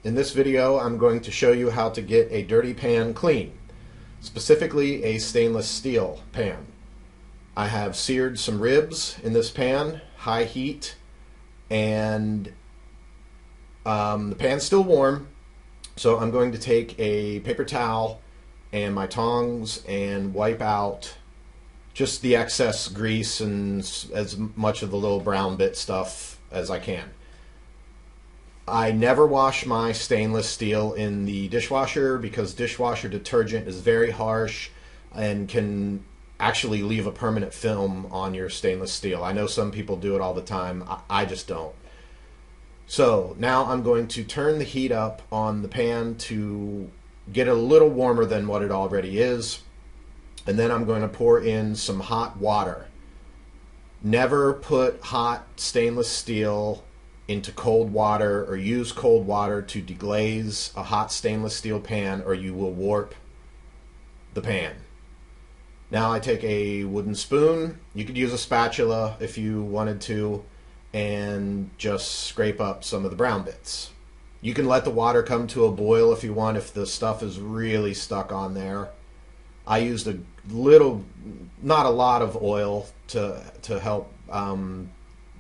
In this video, I'm going to show you how to get a dirty pan clean, specifically a stainless steel pan. I have seared some ribs in this pan, high heat, and the pan's still warm, so I'm going to take a paper towel and my tongs and wipe out just the excess grease and as much of the little brown bit stuff as I can. I never wash my stainless steel in the dishwasher because dishwasher detergent is very harsh and can actually leave a permanent film on your stainless steel. I know some people do it all the time. I just don't. So now I'm going to turn the heat up on the pan to get a little warmer than what it already is. And then I'm going to pour in some hot water. Never put hot stainless steel into cold water or use cold water to deglaze a hot stainless steel pan, or you will warp the pan. Now I take a wooden spoon. You could use a spatula if you wanted to, and just scrape up some of the brown bits. You can let the water come to a boil if you want, if the stuff is really stuck on there. I used a little, not a lot of oil to help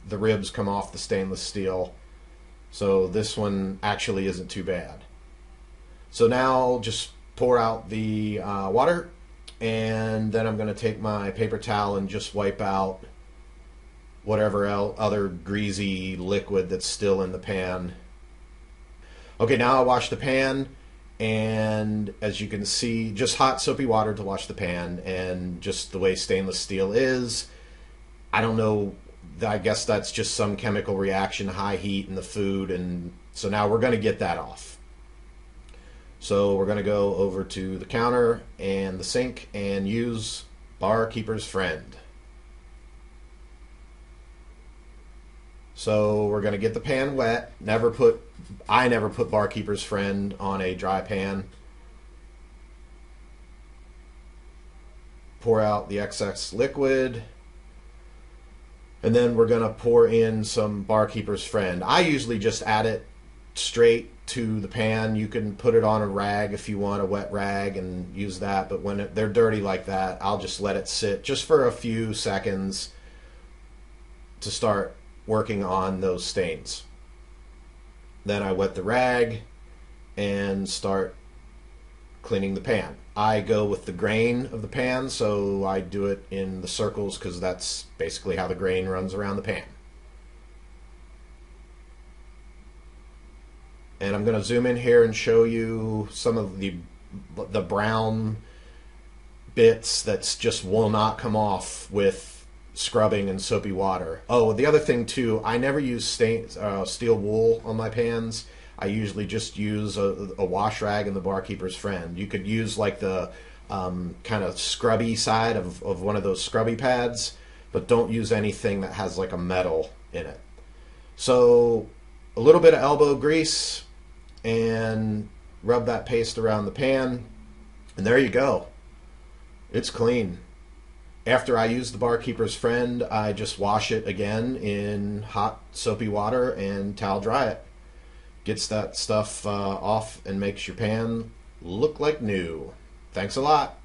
the ribs come off the stainless steel. So this one actually isn't too bad. So now just pour out the water, and then I'm going to take my paper towel and just wipe out whatever other greasy liquid that's still in the pan. Okay, now I wash the pan, and as you can see, just hot soapy water to wash the pan, and just the way stainless steel is, I don't know, I guess that's just some chemical reaction, high heat in the food, and so now we're going to get that off. So we're going to go over to the counter and the sink and use Barkeeper's Friend. So we're going to get the pan wet. I never put Barkeeper's Friend on a dry pan. Pour out the excess liquid. And then we're going to pour in some Barkeeper's Friend. I usually just add it straight to the pan. You can put it on a rag if you want, a wet rag, and use that. But when they're dirty like that, I'll just let it sit just for a few seconds to start working on those stains. Then I wet the rag and start cleaning the pan. I go with the grain of the pan, so I do it in the circles because that's basically how the grain runs around the pan. And I'm going to zoom in here and show you some of the brown bits that just will not come off with scrubbing and soapy water. Oh, the other thing too, I never use steel wool on my pans. I usually just use a wash rag and the Barkeeper's Friend. You could use like the kind of scrubby side of one of those scrubby pads, but don't use anything that has like a metal in it. So a little bit of elbow grease and rub that paste around the pan, and there you go. It's clean. After I use the Barkeeper's Friend, I just wash it again in hot soapy water and towel dry it. Gets that stuff off and makes your pan look like new. Thanks a lot.